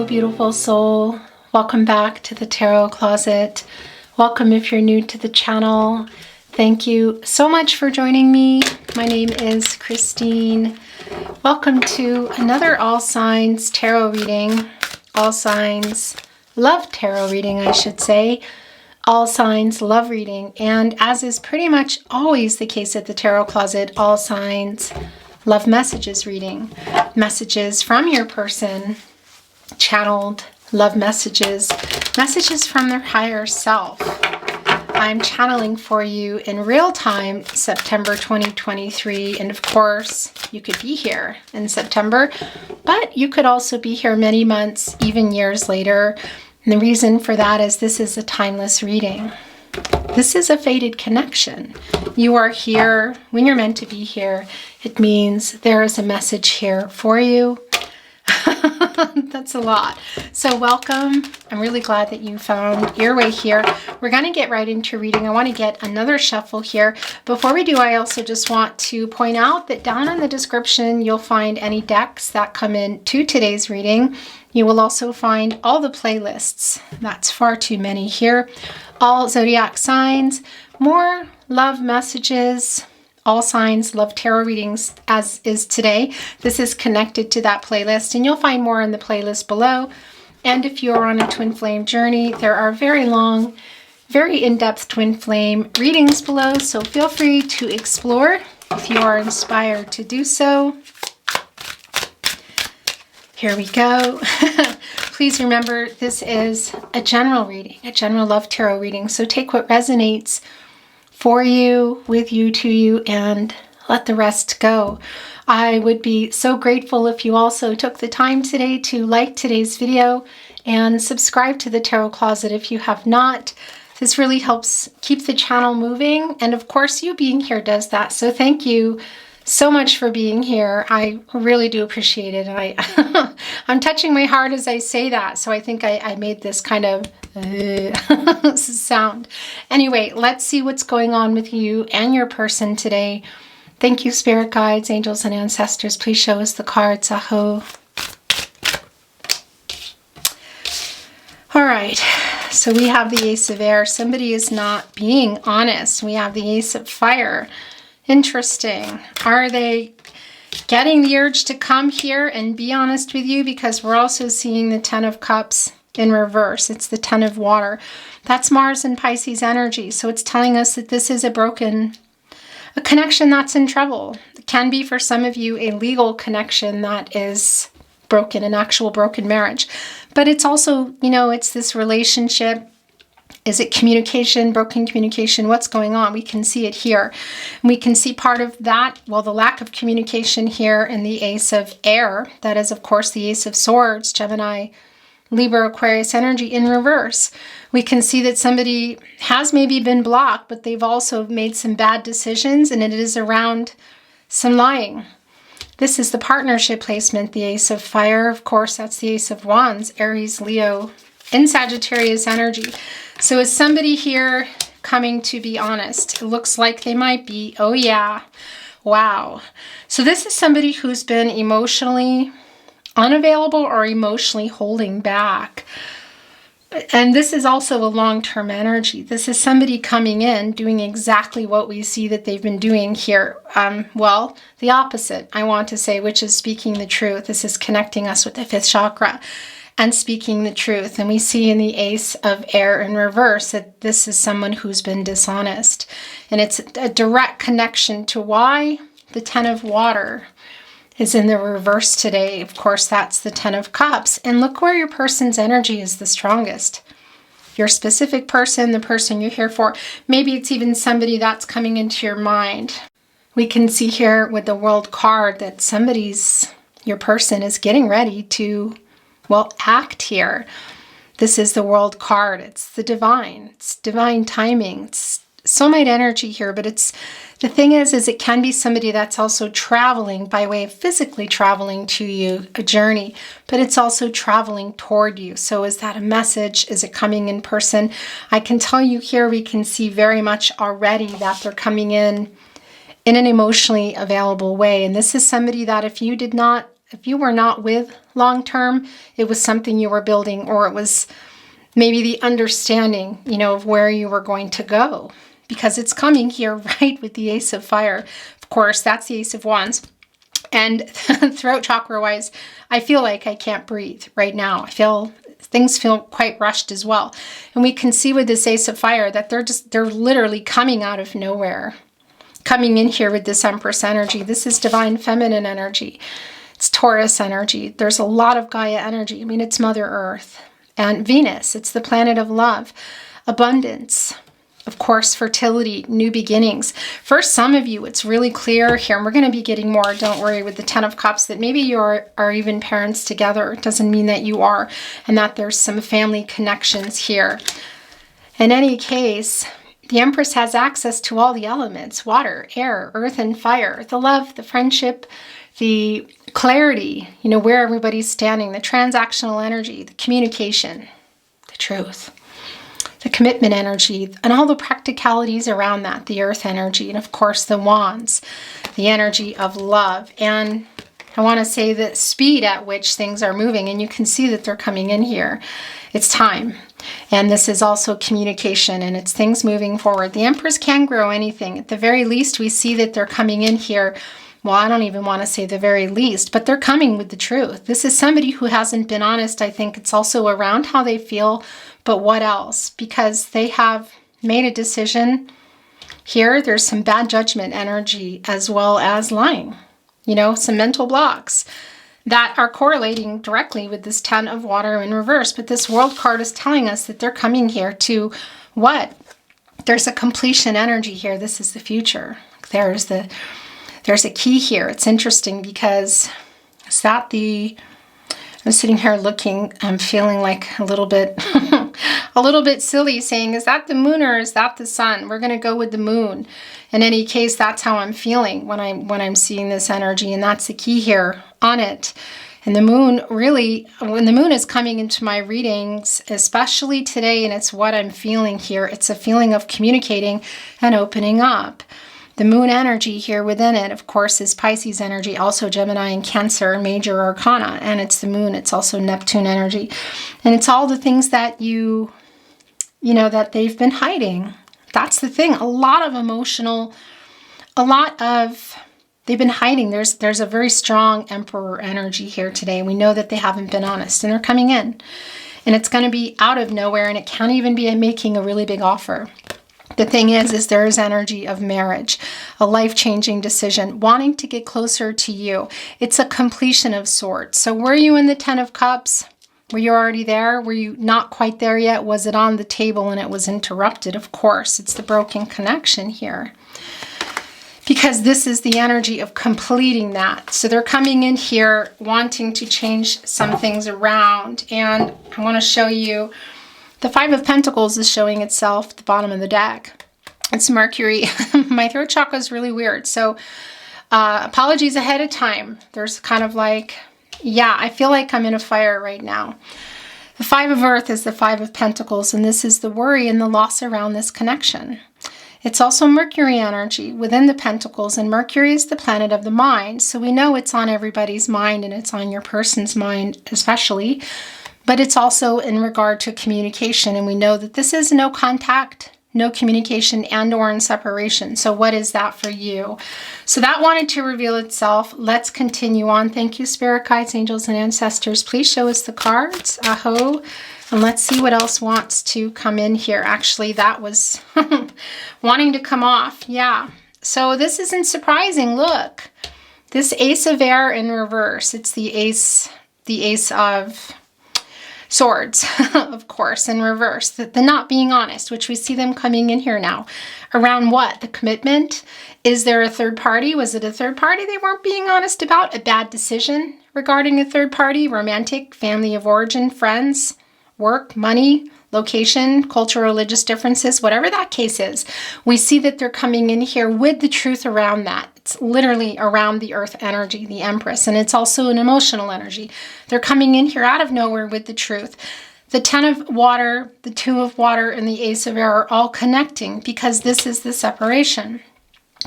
beautiful soul. Welcome back to the Tarot Closet. Welcome if you're new to the channel. Thank you so much for joining me. My name is Christine. Welcome to another All Signs Tarot reading. All Signs Love Tarot reading, I should say. All Signs Love reading. And as is pretty much always the case at the Tarot Closet, All Signs Love Messages reading. Messages from your person, channeled love messages, messages from their higher self. I'm channeling for you in real time, September 2023. And of course, you could be here in September, but you could also be here many months, even years later. And the reason for that is this is a timeless reading. This is a fated connection. You are here when you're meant to be here. It means there is a message here for you. That's a lot. So welcome. I'm really glad that you found your way here. We're going to get right into reading. I want to get another shuffle here. Before we do, I also just want to point out that down in the description, you'll find any decks that come in to today's reading. You will also find all the playlists. That's far too many here. All zodiac signs, more love messages, all signs love tarot readings as is today. This is connected to that playlist and you'll find more in the playlist below. And if you're on a twin flame journey, there are very long, very in-depth twin flame readings below. So feel free to explore if you are inspired to do so. Here we go. Please remember this is a general reading, a general love tarot reading. So take what resonates for you, with you, to you, and let the rest go. I would be so grateful if you also took the time today to like today's video and subscribe to the Tarot Closet if you have not. This really helps keep the channel moving. And of course, you being here does that. So thank you so much for being here. I really do appreciate it. And I'm touching my heart as I say that. So I think I made this kind of sound. Anyway, let's see what's going on with you and your person today. Thank you, spirit guides, angels, and ancestors. Please show us the cards. Aho. All right. So we have the Ace of Air. Somebody is not being honest. We have the Ace of Fire. Interesting. Are they getting the urge to come here and be honest with you? Because we're also seeing the Ten of Cups in reverse. It's the Ten of Water. That's Mars and Pisces energy. So it's telling us that this is a connection that's in trouble. It can be for some of you a legal connection that is broken, an actual broken marriage. But it's also, you know, it's this relationship. Is it communication, broken communication? What's going on? We can see it here. And we can see part of that, well, the lack of communication here in the Ace of Air. That is, of course, the Ace of Swords, Gemini, Libra, Aquarius energy in reverse. We can see that somebody has maybe been blocked, but they've also made some bad decisions, and it is around some lying. This is the partnership placement, the Ace of Fire. Of course, that's the Ace of Wands, Aries, Leo, in Sagittarius energy. So is somebody here coming to be honest? It looks like they might be. Oh yeah. Wow. So this is somebody who's been emotionally unavailable or emotionally holding back. And this is also a long-term energy. This is somebody coming in doing exactly what we see that they've been doing here. Well, the opposite, I want to say, which is speaking the truth. This is connecting us with the fifth chakra and speaking the truth. And we see in the Ace of Air in reverse that this is someone who's been dishonest. And it's a direct connection to why the Ten of Water is in the reverse today. Of course, that's the Ten of Cups. And look where your person's energy is the strongest. Your specific person, the person you're here for. Maybe it's even somebody that's coming into your mind. We can see here with the World card that your person is getting ready to, well, act here. This is the World card. It's the divine. It's divine timing. It's soulmate energy here, but the thing is it can be somebody that's also traveling by way of physically traveling to you, a journey, but it's also traveling toward you. So is that a message? Is it coming in person? I can tell you here, we can see very much already that they're coming in an emotionally available way. And this is somebody that if you did not if you were not with long term, it was something you were building, or it was maybe the understanding, of where you were going to go, because it's coming here right with the Ace of Fire. Of course, that's the Ace of Wands. And throat chakra wise, I feel like I can't breathe right now. Things feel quite rushed as well. And we can see with this Ace of Fire that they're literally coming out of nowhere, coming in here with this Empress energy. This is divine feminine energy. It's Taurus energy. There's a lot of Gaia energy. It's Mother Earth. And Venus, it's the planet of love, abundance, of course, fertility, new beginnings. For some of you, it's really clear here, and we're going to be getting more, don't worry, with the Ten of Cups, that maybe you are even parents together. It doesn't mean that you are, and that there's some family connections here. In any case, the Empress has access to all the elements: water, air, earth, and fire, the love, the friendship, the clarity, where everybody's standing, the transactional energy, the communication, the truth, the commitment energy, and all the practicalities around that, the earth energy, and of course the wands, the energy of love. And I want to say the speed at which things are moving, and you can see that they're coming in here. It's time. And this is also communication, and it's things moving forward. The Empress can grow anything. At the very least, we see that they're coming in here. Well, I don't even want to say the very least, but they're coming with the truth. This is somebody who hasn't been honest. I think it's also around how they feel, but what else? Because they have made a decision here. There's some bad judgment energy as well as lying, some mental blocks that are correlating directly with this Ten of Water in reverse. But this World card is telling us that they're coming here to what? There's a completion energy here. This is the future. There's a key here. It's interesting because I'm sitting here looking, I'm feeling like a little bit silly, saying, is that the moon or is that the sun? We're going to go with the moon. In any case, that's how I'm feeling when I'm seeing this energy, and that's the key here on it. And the moon really, when the moon is coming into my readings, especially today, and it's what I'm feeling here, it's a feeling of communicating and opening up. The moon energy here within it, of course, is Pisces energy, also Gemini and Cancer, major arcana, and it's the moon. It's also Neptune energy. And it's all the things that that they've been hiding. That's the thing. They've been hiding. There's a very strong Emperor energy here today. We know that they haven't been honest, and they're coming in. And it's going to be out of nowhere, and it can't even be making a really big offer. The thing is there is energy of marriage, a life-changing decision, wanting to get closer to you. It's a completion of sorts. So were you in the Ten of Cups? Were you already there? Were you not quite there yet? Was it on the table and it was interrupted? Of course, it's the broken connection here. Because this is the energy of completing that. So they're coming in here wanting to change some things around. And I want to show you the Five of Pentacles is showing itself at the bottom of the deck. It's Mercury. My throat chakra is really weird. So apologies ahead of time. There's kind of like, I feel like I'm in a fire right now. The Five of Earth is the Five of Pentacles, and this is the worry and the loss around this connection. It's also Mercury energy within the Pentacles, and Mercury is the planet of the mind. So we know it's on everybody's mind, and it's on your person's mind especially. But it's also in regard to communication, and we know that this is no contact, no communication, and or in separation. So what is that for you? So that wanted to reveal itself. Let's continue on. Thank you, Spirit Guides, Angels, and Ancestors. Please show us the cards. Aho. And let's see what else wants to come in here. Actually, that was wanting to come off. Yeah. So this isn't surprising. Look, this Ace of Air in reverse. It's the Ace of Swords, of course, in reverse. The not being honest, which we see them coming in here now. Around what? The commitment? Is there a third party? Was it a third party they weren't being honest about? A bad decision regarding a third party? Romantic, family of origin, friends, work, money, location, cultural, religious differences, whatever that case is. We see that they're coming in here with the truth around that. It's literally around the earth energy, the Empress, and it's also an emotional energy. They're coming in here out of nowhere with the truth. The Ten of Water, the Two of Water, and the Ace of Air are all connecting because this is the separation.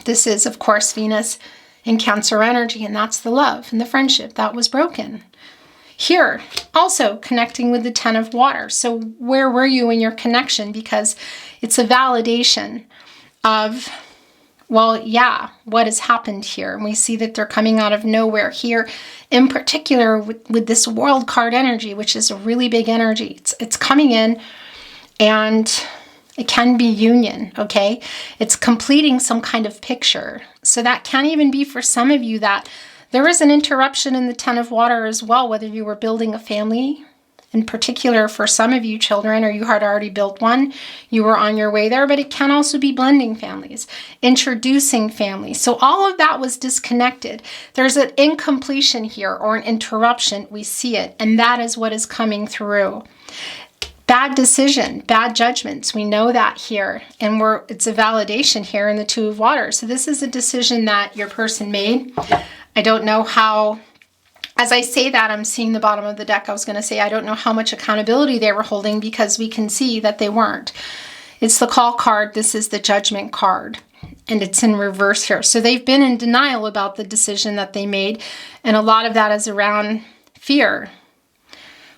This is, of course, Venus in Cancer energy, and that's the love and the friendship that was broken. Here, also connecting with the Ten of Water. So where were you in your connection? Because it's a validation of, well, yeah, what has happened here? And we see that they're coming out of nowhere here, in particular with this World card energy, which is a really big energy. It's coming in, and it can be union, okay? It's completing some kind of picture. So that can even be for some of you that there is an interruption in the Ten of Water as well, whether you were building a family, in particular for some of you children, or you had already built one, you were on your way there, but it can also be blending families, introducing families. So all of that was disconnected. There's an incompletion here or an interruption. We see it, and that is what is coming through. Bad decision, bad judgments. We know that here, and it's a validation here in the Two of Water. So this is a decision that your person made. I don't know how, as I say that, I'm seeing the bottom of the deck. I was going to say, I don't know how much accountability they were holding, because we can see that they weren't. It's the Call card. This is the Judgment card, and it's in reverse here. So they've been in denial about the decision that they made, and a lot of that is around fear.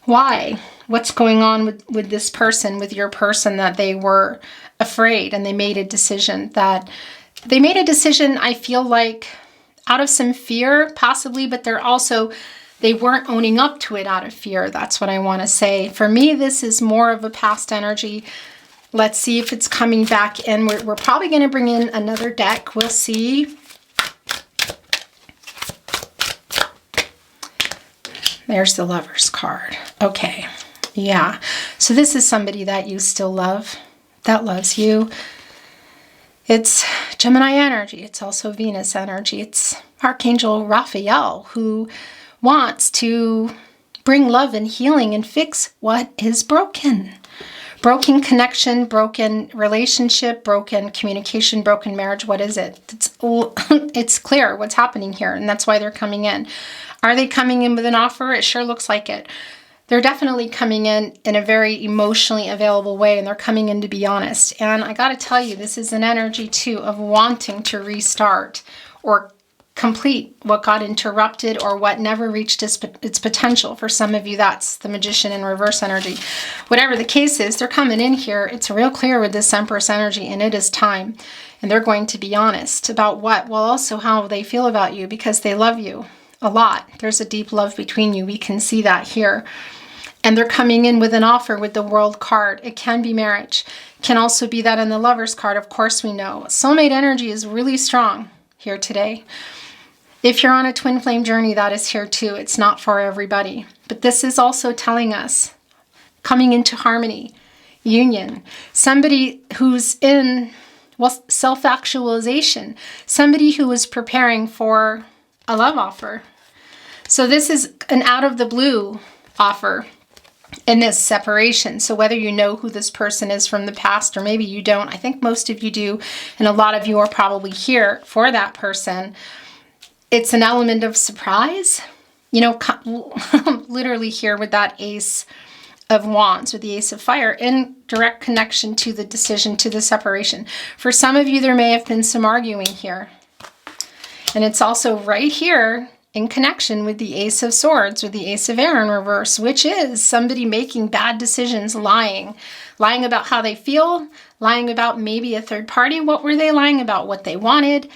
Why? What's going on with this person, with your person, that they were afraid and they made a decision I feel like, out of some fear, possibly, but they weren't owning up to it out of fear. That's what I want to say. For me, this is more of a past energy. Let's see if it's coming back in. We're probably going to bring in another deck. We'll see. There's the Lover's card. Okay. Yeah. So this is somebody that you still love, that loves you. It's Gemini energy. It's also Venus energy. It's Archangel Raphael, who wants to bring love and healing and fix what is broken. Broken connection, broken relationship, broken communication, broken marriage. What is it? It's clear what's happening here, and that's why they're coming in. Are they coming in with an offer? It sure looks like it. They're definitely coming in a very emotionally available way, and they're coming in to be honest. And I got to tell you, this is an energy too of wanting to restart or complete what got interrupted or what never reached its potential. For some of you, that's the Magician in reverse energy. Whatever the case is, they're coming in here. It's real clear with this Empress energy, and it is time. And they're going to be honest about what? Well, also how they feel about you, because they love you a lot. There's a deep love between you. We can see that here. And they're coming in with an offer with the World card. It can be marriage. It can also be that in the Lover's card, of course we know. Soulmate energy is really strong here today. If you're on a twin flame journey, that is here too. It's not for everybody. But this is also telling us coming into harmony, union. Somebody who's in, well, self-actualization. Somebody who is preparing for a love offer. So this is an out of the blue offer in this separation. So whether you know who this person is from the past or maybe you don't, I think most of you do, and a lot of you are probably here for that person. It's an element of surprise, you know, literally here with that Ace of Wands, with the Ace of Fire, in direct connection to the decision, to the separation. For some of you, there may have been some arguing here. And it's also right here in connection with the Ace of Swords, with the Ace of Air in reverse, which is somebody making bad decisions, lying about how they feel, lying about maybe a third party. What were they lying about? What they wanted.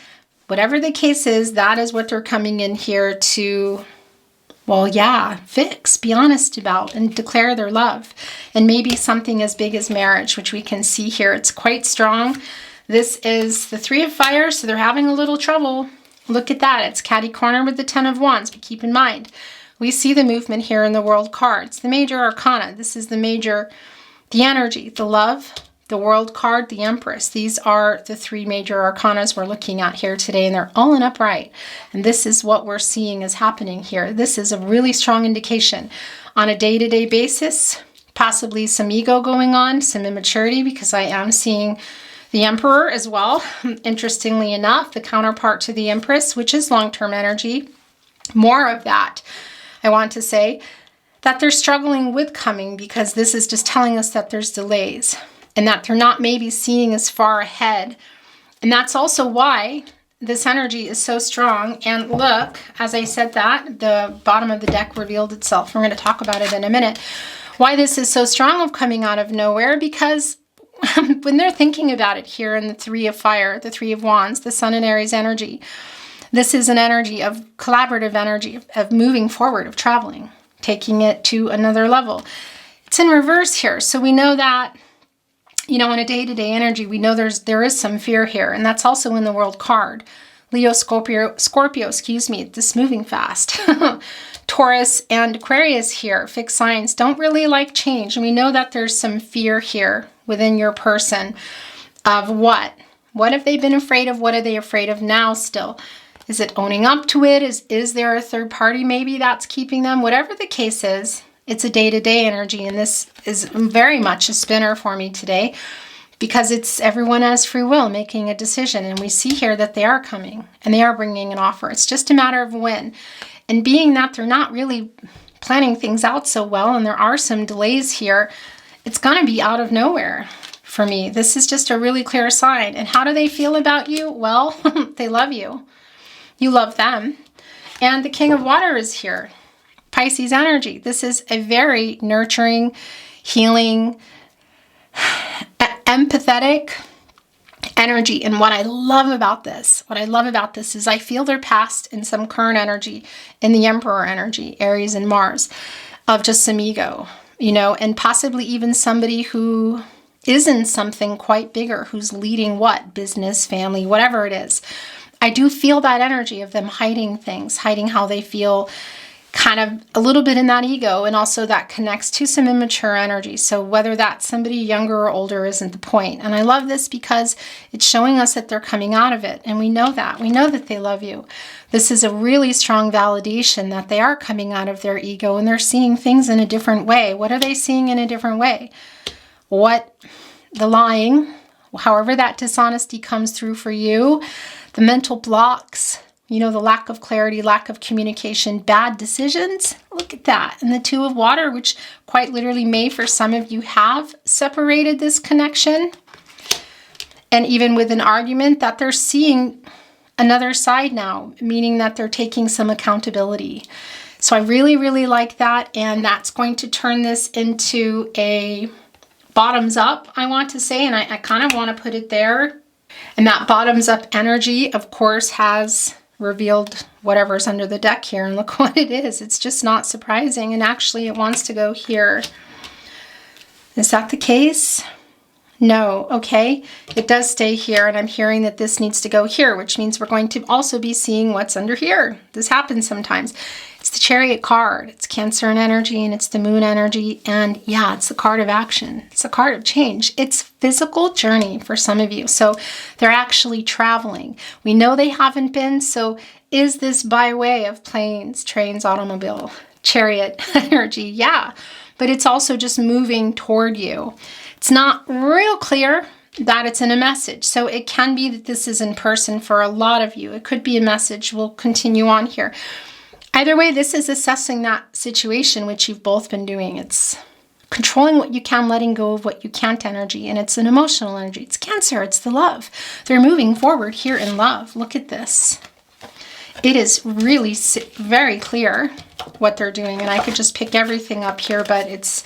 Whatever the case is, that is what they're coming in here to, well, yeah, fix, be honest about, and declare their love. And maybe something as big as marriage, which we can see here. It's quite strong. This is the Three of Fire, so they're having a little trouble. Look at that. It's catty corner with the Ten of Wands, but keep in mind, we see the movement here in the World cards. The major arcana. This is the energy, the love, the World card, the Empress. These are the three major arcanas we're looking at here today, and they're all in upright. And this is what we're seeing is happening here. This is a really strong indication on a day-to-day basis, possibly some ego going on, some immaturity, because I am seeing the Emperor as well. Interestingly enough, the counterpart to the Empress, which is long-term energy. More of that, I want to say, that they're struggling with coming, because this is just telling us that there's delays and that they're not maybe seeing as far ahead. And that's also why this energy is so strong. And look, as I said that, the bottom of the deck revealed itself. We're going to talk about it in a minute. Why this is so strong of coming out of nowhere, because when they're thinking about it here in the Three of Fire, the Three of Wands, the Sun and Aries energy, this is an energy of collaborative energy, of moving forward, of traveling, taking it to another level. It's in reverse here. So we know that, you know, in a day-to-day energy, we know there is some fear here. And that's also in the World card. Leo, Scorpio, excuse me, this moving fast. Taurus and Aquarius here, fixed signs, don't really like change. And we know that there's some fear here within your person of what? What have they been afraid of? What are they afraid of now still? Is it owning up to it? Is there a third party maybe that's keeping them? Whatever the case is, it's a day-to-day energy. And this is very much a spinner for me today, because it's everyone has free will making a decision. And we see here that they are coming and they are bringing an offer. It's just a matter of when. And being that they're not really planning things out so well, and there are some delays here, it's going to be out of nowhere for me. This is just a really clear sign. And how do they feel about you? Well, they love you. You love them. And the King of Water is here. Pisces energy. This is a very nurturing, healing, empathetic energy. And what I love about this is I feel their past and some current energy in the Emperor energy, Aries and Mars, of just some ego, you know, and possibly even somebody who is in something quite bigger, who's leading what? Business, family, whatever it is. I do feel that energy of them hiding things, hiding how they feel, kind of a little bit in that ego, and also that connects to some immature energy. So whether that's somebody younger or older isn't the point. And I love this because it's showing us that they're coming out of it. And we know that. We know that they love you. This is a really strong validation that they are coming out of their ego and they're seeing things in a different way. What are they seeing in a different way? What? The lying, however that dishonesty comes through for you, the mental blocks, you know, the lack of clarity, lack of communication, bad decisions. Look at that. And the Two of Water, which quite literally may for some of you have separated this connection. And even with an argument that they're seeing another side now, meaning that they're taking some accountability. So I really, really like that. And that's going to turn this into a bottoms up, I want to say. And I kind of want to put it there. And that bottoms up energy, of course, has revealed whatever's under the deck here, and look what it is. It's just not surprising, and actually it wants to go here. Is that the case? No. Okay, it does stay here, and I'm hearing that this needs to go here, which means we're going to also be seeing what's under here. This happens sometimes. It's the Chariot card. It's Cancer energy, and it's the Moon energy, and yeah, it's the card of action. It's a card of change. It's physical journey for some of you. So they're actually traveling. We know they haven't been, so is this by way of planes, trains, automobile, Chariot energy? Yeah, but it's also just moving toward you. It's not real clear that it's in a message. So it can be that this is in person for a lot of you. It could be a message. We'll continue on here. Either way, this is assessing that situation, which you've both been doing. It's controlling what you can, letting go of what you can't energy. And it's an emotional energy. It's Cancer. It's the love. They're moving forward here in love. Look at this. It is really very clear what they're doing. And I could just pick everything up here, but it's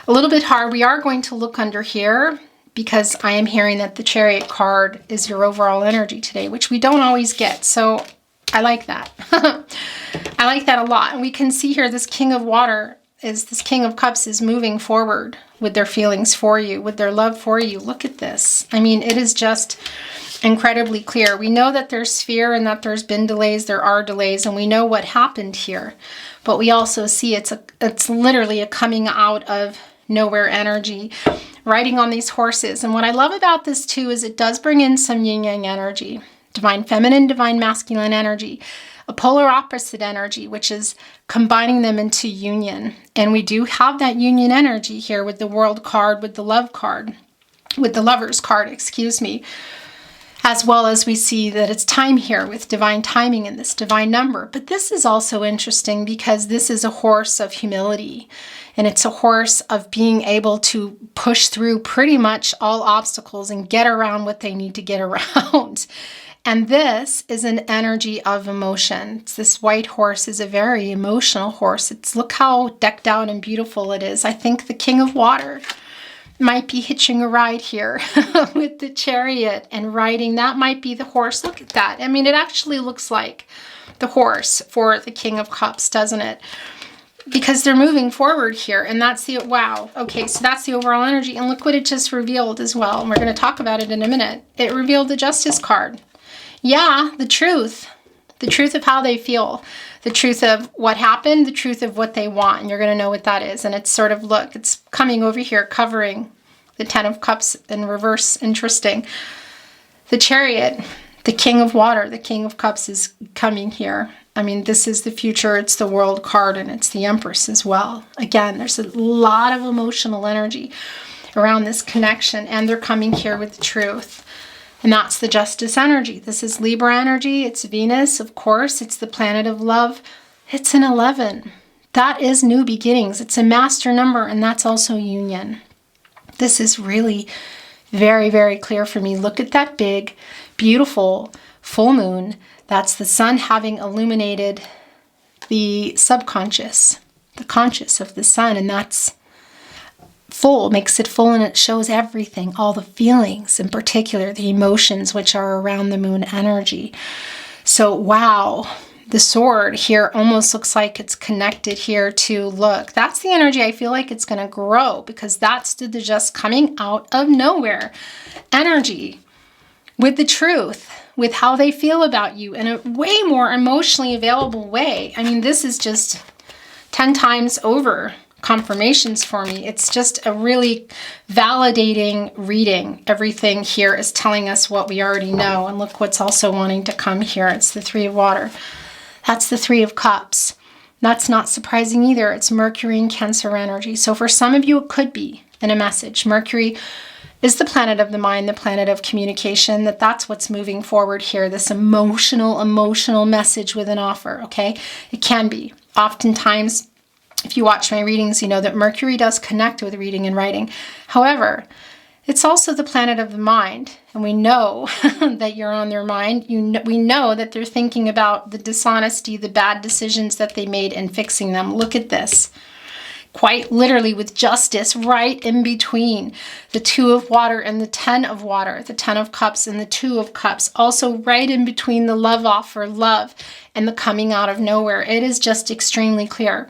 a little bit hard. We are going to look under here because I am hearing that the Chariot card is your overall energy today, which we don't always get. So I like that. I like that a lot. And we can see here this King of Water is, this King of Cups is moving forward with their feelings for you, with their love for you. Look at this. I mean, it is just incredibly clear. We know that there's fear and that there's been delays. There are delays, and we know what happened here. But we also see it's literally a coming out of nowhere energy, riding on these horses. And what I love about this too is it does bring in some yin yang energy, divine feminine, divine masculine energy, a polar opposite energy, which is combining them into union. And we do have that union energy here with the World card, with the Love card, with the Lovers card, excuse me, as well as we see that it's time here with divine timing in this divine number. But this is also interesting because this is a horse of humility, and it's a horse of being able to push through pretty much all obstacles and get around what they need to get around. And this is an energy of emotion. This white horse is a very emotional horse. Look how decked out and beautiful it is. I think the King of Water might be hitching a ride here with the Chariot and riding. That might be the horse. Look at that. I mean, it actually looks like the horse for the King of Cups, doesn't it? Because they're moving forward here, and that's the, wow. Okay, so that's the overall energy, and look what it just revealed as well. And we're going to talk about it in a minute. It revealed the Justice card. Yeah, the truth of how they feel, the truth of what happened, the truth of what they want, and you're going to know what that is. And it's sort of, look, it's coming over here, covering the Ten of Cups in reverse. Interesting. The Chariot, the King of Water, the King of Cups is coming here. I mean, this is the future. It's the World card, and it's the Empress as well. Again, there's a lot of emotional energy around this connection, and they're coming here with the truth. And that's the Justice energy. This is Libra energy. It's Venus, of course. It's the planet of love. It's an 11. That is new beginnings. It's a master number, and that's also union. This is really very, very clear for me. Look at that big, beautiful full moon. That's the sun having illuminated the subconscious, the conscious of the sun, and that's full, makes it full, and it shows everything, all the feelings, in particular the emotions which are around the moon energy. So wow, the sword here almost looks like it's connected here to, look, that's the energy. I feel like it's going to grow, because that's the just coming out of nowhere energy with the truth, with how they feel about you in a way more emotionally available way. I mean, this is just 10 times over confirmations for me. It's just a really validating reading. Everything here is telling us what we already know. And look what's also wanting to come here. It's the Three of Water. That's the Three of Cups. That's not surprising either. It's Mercury and Cancer energy. So for some of you, it could be in a message. Mercury is the planet of the mind, the planet of communication, that's what's moving forward here. This emotional message with an offer, okay? It can be. Oftentimes, if you watch my readings, you know that Mercury does connect with reading and writing. However, it's also the planet of the mind, and we know that you're on their mind. We know that they're thinking about the dishonesty, the bad decisions that they made, and fixing them. Look at this. Quite literally with Justice right in between the Two of Water and the Ten of Water, the Ten of Cups and the Two of Cups, also right in between the love offer, love, and the coming out of nowhere. It is just extremely clear.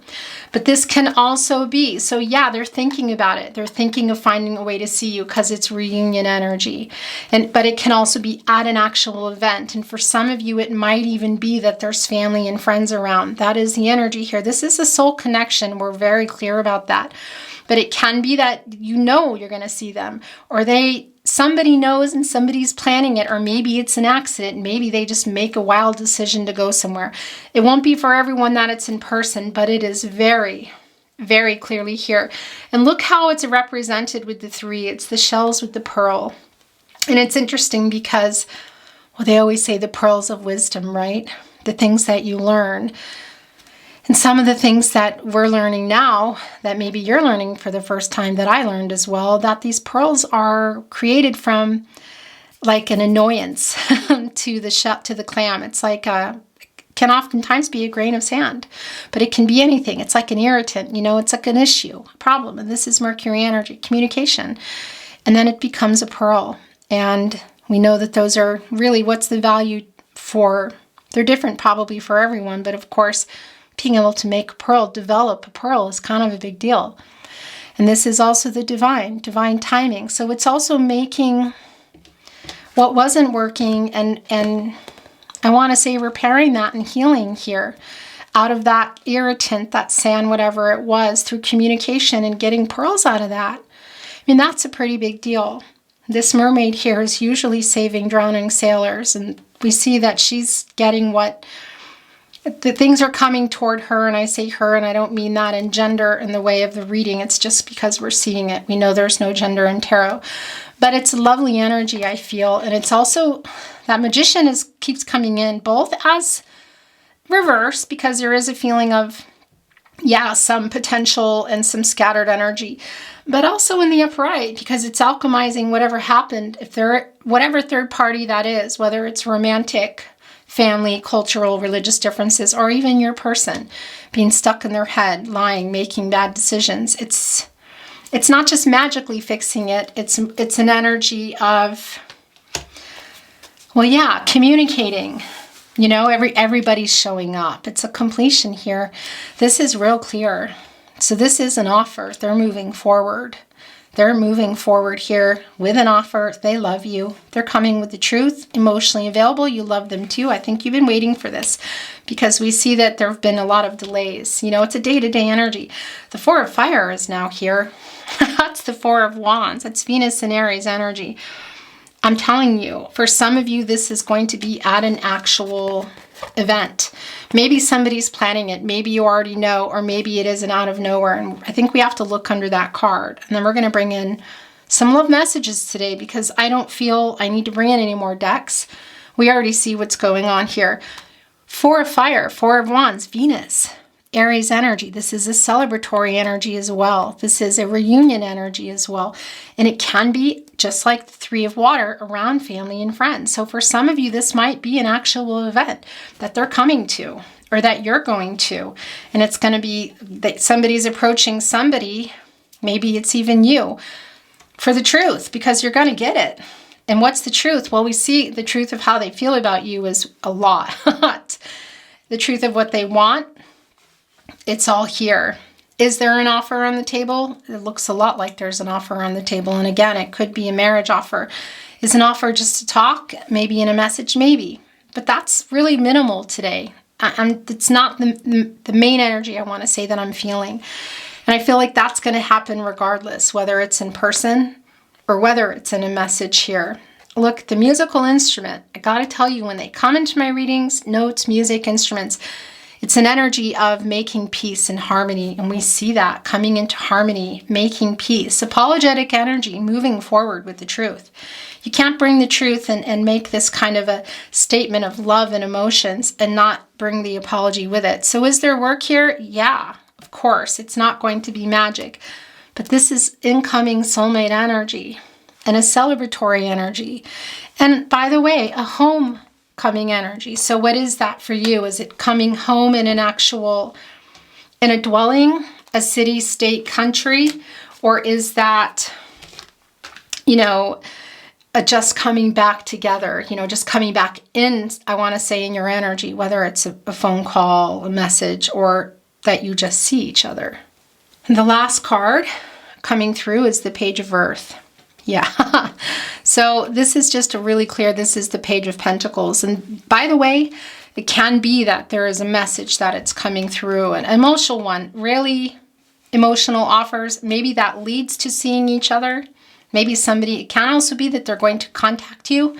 But this can also be, so yeah, they're thinking about it. They're thinking of finding a way to see you because it's reunion energy. But it can also be at an actual event. And for some of you, it might even be that there's family and friends around. That is the energy here. This is a soul connection. We're very clear about that. But it can be that you know you're going to see them, or somebody knows and somebody's planning it, or maybe it's an accident. Maybe they just make a wild decision to go somewhere. It won't be for everyone that it's in person, but it is very, very clearly here. And look how it's represented with the three. It's the shells with the pearl. And it's interesting because, well, they always say the pearls of wisdom, right? The things that you learn. And some of the things that we're learning now, that maybe you're learning for the first time, that I learned as well, that these pearls are created from like an annoyance to the clam. It's like can oftentimes be a grain of sand, but it can be anything. It's like an irritant, it's like an issue, a problem. And this is Mercury energy, communication. And then it becomes a pearl. And we know that those are really, what's the value for? They're different probably for everyone, but of course, being able to make a pearl, develop a pearl, is kind of a big deal. And this is also the divine timing. So it's also making what wasn't working and I want to say repairing that and healing here out of that irritant, that sand, whatever it was, through communication and getting pearls out of that. I mean, that's a pretty big deal. This mermaid here is usually saving drowning sailors, and we see that she's getting what the things are coming toward her, and I say her, and I don't mean that in gender in the way of the reading. It's just because we're seeing it. We know there's no gender in tarot. But it's lovely energy, I feel. And it's also, that Magician keeps coming in, both as reverse, because there is a feeling of, yeah, some potential and some scattered energy, but also in the upright, because it's alchemizing whatever happened, if there, whatever third party that is, whether it's romantic, family, cultural, religious differences, or even your person being stuck in their head, lying, making bad decisions. It's not just magically fixing it. It's an energy of, well, yeah, communicating. You know, everybody's showing up. It's a completion here. This is real clear. So this is an offer. They're moving forward. They're moving forward here with an offer. They love you. They're coming with the truth, emotionally available. You love them too. I think you've been waiting for this, because we see that there have been a lot of delays. You know, it's a day-to-day energy. The Four of Fire is now here. That's the Four of Wands. That's Venus and Aries energy. I'm telling you, for some of you, this is going to be at an actual event. Maybe somebody's planning it. Maybe you already know, or maybe it isn't out of nowhere. And I think we have to look under that card. And then we're going to bring in some love messages today, because I don't feel I need to bring in any more decks. We already see what's going on here. Four of Fire, Four of Wands, Venus, Aries energy. This is a celebratory energy as well. This is a reunion energy as well. And it can be just like the Three of Water, around family and friends. So for some of you, this might be an actual event that they're coming to, or that you're going to. And it's going to be that somebody's approaching somebody, maybe it's even you, for the truth, because you're going to get it. And what's the truth? Well, we see the truth of how they feel about you is a lot. The truth of what they want, it's all here. Is there an offer on the table? It looks a lot like there's an offer on the table. And again, it could be a marriage offer. Is an offer just to talk? Maybe in a message? Maybe. But that's really minimal today. It's not the main energy I want to say that I'm feeling. And I feel like that's going to happen regardless, whether it's in person or whether it's in a message here. Look, the musical instrument, I got to tell you, when they come into my readings, notes, music, instruments, it's an energy of making peace and harmony. And we see that coming into harmony, making peace, apologetic energy, moving forward with the truth. You can't bring the truth and make this kind of a statement of love and emotions and not bring the apology with it. So is there work here? Yeah, of course. It's not going to be magic. But this is incoming soulmate energy and a celebratory energy. And by the way, a homecoming energy. So what is that for you? Is it coming home in in a dwelling, a city, state, country? Or is that, you know, just coming back together, you know, just coming back in, I want to say, in your energy, whether it's a phone call, a message, or that you just see each other. And the last card coming through is the Page of Earth. Yeah. So this is just a really clear, this is the Page of Pentacles. And by the way, it can be that there is a message that it's coming through, an emotional one, really emotional offers. Maybe that leads to seeing each other. Maybe somebody, it can also be that they're going to contact you.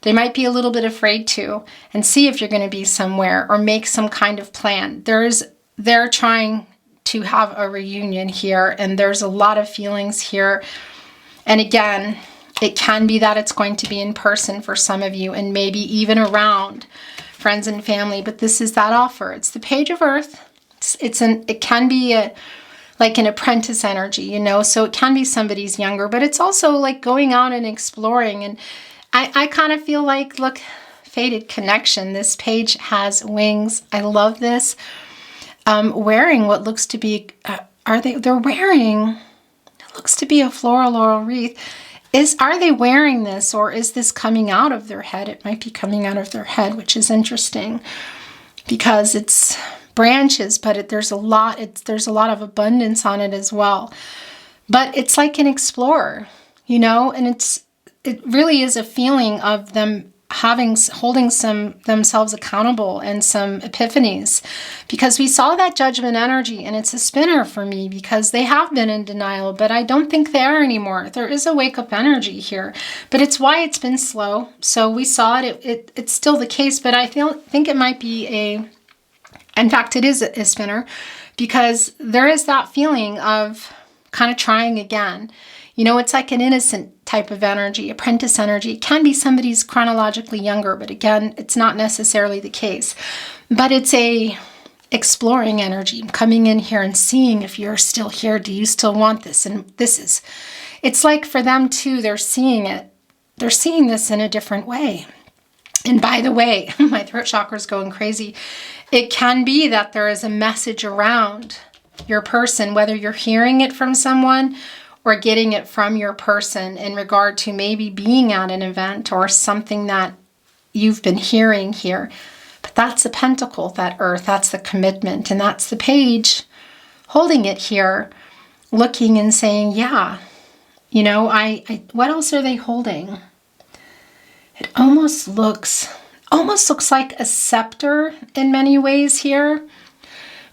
They might be a little bit afraid to, and see if you're going to be somewhere or make some kind of plan. They're trying to have a reunion here, and there's a lot of feelings here. And again, it can be that it's going to be in person for some of you, and maybe even around friends and family. But this is that offer. It's the Page of Earth. It can be like an apprentice energy, you know. So it can be somebody's younger, but it's also like going out and exploring. And I kind of feel like, look, fated connection. This page has wings. I love this. Wearing what looks to be, they're wearing, it looks to be a floral laurel wreath. Are they wearing this, or is this coming out of their head? It might be coming out of their head, which is interesting because it's branches, but there's a lot of abundance on it as well. But it's like an explorer, you know, and it really is a feeling of them holding themselves accountable and some epiphanies, because we saw that Judgment energy, and it's a spinner for me because they have been in denial, but I don't think they are anymore. There is a wake up energy here, but it's why it's been slow. So we saw it's still the case, but I think it might be in fact, it is a spinner, because there is that feeling of kind of trying again. You know, it's like an innocent type of energy, apprentice energy. It can be somebody's chronologically younger, but again, it's not necessarily the case. But it's exploring energy, coming in here and seeing if you're still here. Do you still want this? And it's like for them too, they're seeing it. They're seeing this in a different way. And by the way, my throat chakra is going crazy. It can be that there is a message around your person, whether you're hearing it from someone or getting it from your person in regard to maybe being at an event or something that you've been hearing here. But that's the pentacle, that earth, that's the commitment, and that's the page holding it here, looking and saying, yeah, you know, what else are they holding? It almost looks like a scepter in many ways here,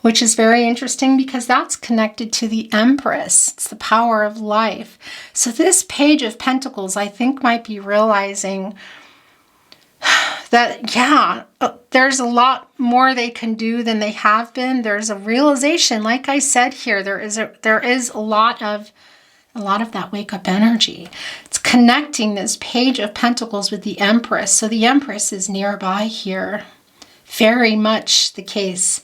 which is very interesting because that's connected to the Empress. It's the power of life. So this Page of Pentacles, I think, might be realizing that, yeah, there's a lot more they can do than they have been. There's a realization, like I said here, there is a lot of that wake-up energy. It's connecting this Page of Pentacles with the Empress. So the Empress is nearby here. Very much the case.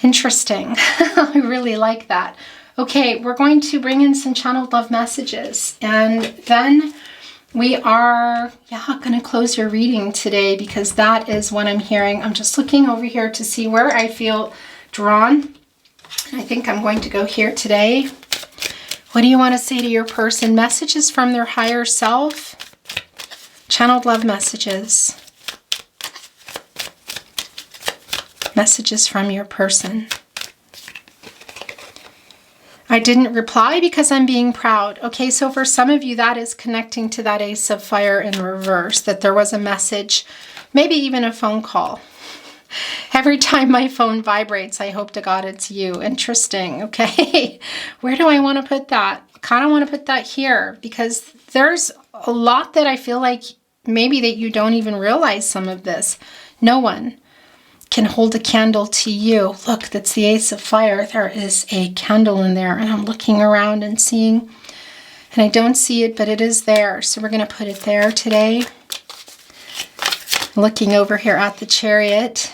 Interesting. I really like that. Okay, we're going to bring in some channeled love messages. And then we are, going to close your reading today because that is what I'm hearing. I'm just looking over here to see where I feel drawn. I think I'm going to go here today. What do you want to say to your person? Messages from their higher self. Channeled love messages. Messages from your person. I didn't reply because I'm being proud. Okay, so for some of you, that is connecting to that Ace of Fire in reverse, that there was a message, maybe even a phone call. Every time my phone vibrates, I hope to God it's you. Interesting, okay. Where do I want to put that? Kind of want to put that here because there's a lot that I feel like maybe that you don't even realize some of this. No one can hold a candle to you. Look, that's the Ace of Fire. There is a candle in there and I'm looking around and seeing, and I don't see it, but it is there. So we're going to put it there today. Looking over here at the Chariot,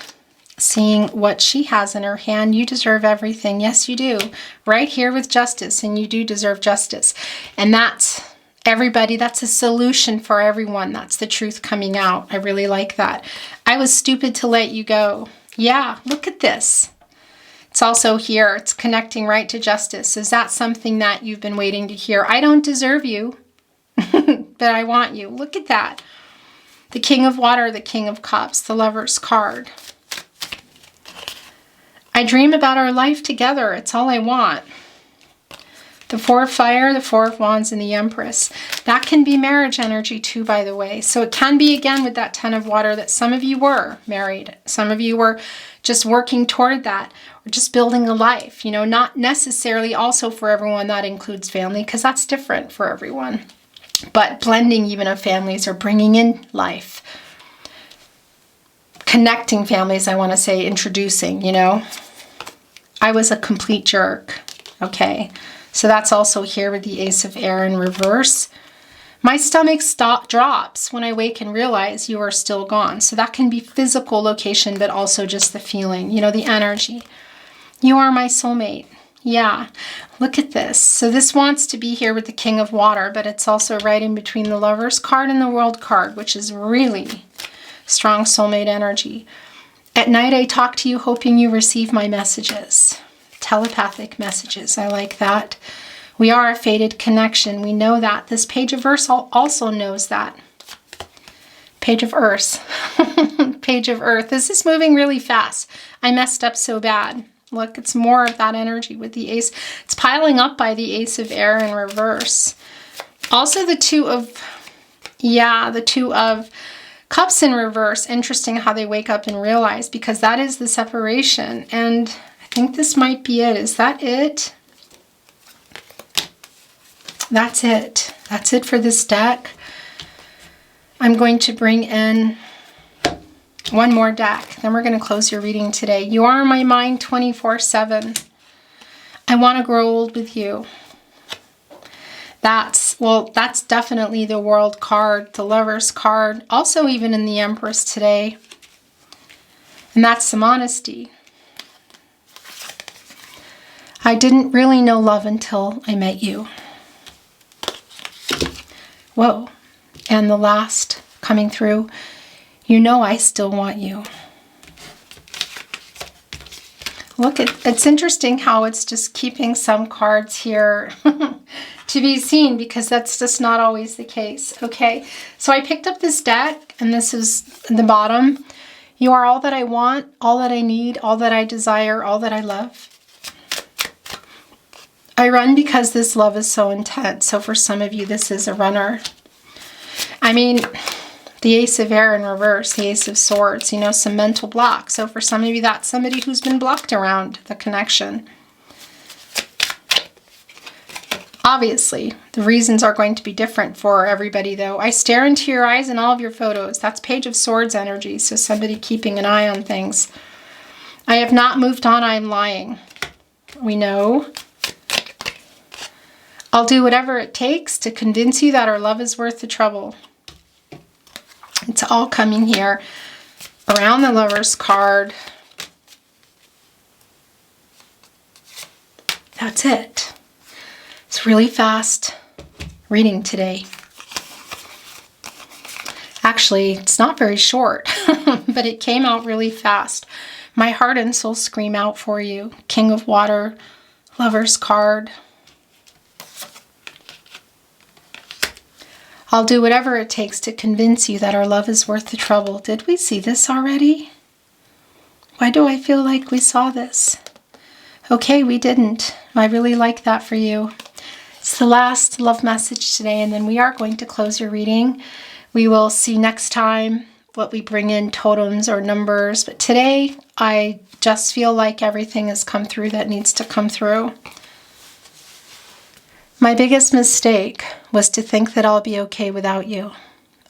seeing what she has in her hand. You deserve everything. Yes, you do. Right here with justice, and you do deserve justice. And that's everybody. That's a solution for everyone. That's the truth coming out. I really like that. I was stupid to let you go. Yeah, look at this. It's also here. It's connecting right to justice. Is that something that you've been waiting to hear? I don't deserve you, but I want you. Look at that. The King of Water, the King of Cups, the Lover's card. I dream about our life together. It's all I want. The Four of Fire, the Four of Wands, and the Empress. That can be marriage energy too, by the way. So it can be, again, with that Ten of Water, that some of you were married. Some of you were just working toward that, or just building a life. You know, not necessarily also for everyone that includes family, because that's different for everyone. But blending even of families or bringing in life. Connecting families, I want to say, introducing, you know. I was a complete jerk. Okay. So that's also here with the Ace of Air in reverse. My stomach drops when I wake and realize you are still gone. So that can be physical location, but also just the feeling, you know, the energy. You are my soulmate. Yeah, look at this. So this wants to be here with the King of Water, but it's also right in between the Lover's card and the World card, which is really strong soulmate energy. At night, I talk to you hoping you receive my messages. Telepathic messages. I like that. We are a fated connection. We know that. This Page of Earth also knows that. Page of Earth. Page of Earth. This is moving really fast. I messed up so bad. Look, it's more of that energy with the Ace. It's piling up by the Ace of Air in reverse. Also the Two of Cups in reverse. Interesting how they wake up and realize, because that is the separation. And I think this might be it. Is that it? That's it. That's it for this deck. I'm going to bring in one more deck. Then we're going to close your reading today. You are in my mind 24/7. I want to grow old with you. That's definitely the World card, the Lover's card, also even in the Empress today. And that's some honesty. I didn't really know love until I met you. Whoa. And the last coming through, you know I still want you. Look, it's interesting how it's just keeping some cards here to be seen, because that's just not always the case. Okay, so I picked up this deck, and this is the bottom. You are all that I want, all that I need, all that I desire, all that I love. I run because this love is so intense. So for some of you, this is a runner. I mean, the Ace of Air in reverse, the Ace of Swords, you know, some mental block. So for some of you, that's somebody who's been blocked around the connection. Obviously, the reasons are going to be different for everybody, though. I stare into your eyes in all of your photos. That's Page of Swords energy, so somebody keeping an eye on things. I have not moved on, I am lying. We know. I'll do whatever it takes to convince you that our love is worth the trouble. It's all coming here around the Lover's card. That's it. It's really fast reading today. Actually, it's not very short, but it came out really fast. My heart and soul scream out for you. King of Water, Lover's card. I'll do whatever it takes to convince you that our love is worth the trouble. Did we see this already? Why do I feel like we saw this? Okay, we didn't. I really like that for you. It's the last love message today, and then we are going to close your reading. We will see next time what we bring in, totems or numbers. But today, I just feel like everything has come through that needs to come through. My biggest mistake was to think that I'll be okay without you.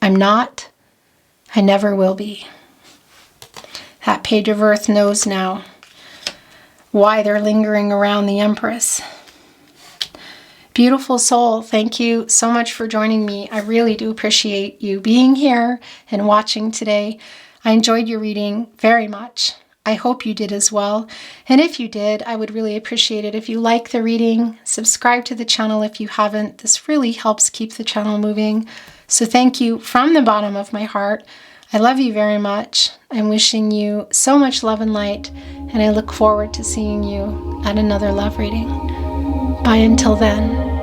I'm not. I never will be. That Page of Earth knows now why they're lingering around the Empress. Beautiful soul, thank you so much for joining me. I really do appreciate you being here and watching today. I enjoyed your reading very much. I hope you did as well. And if you did, I would really appreciate it if you like the reading. Subscribe to the channel if you haven't. This really helps keep the channel moving. So thank you from the bottom of my heart. I love you very much. I'm wishing you so much love and light, and I look forward to seeing you at another love reading. Bye until then.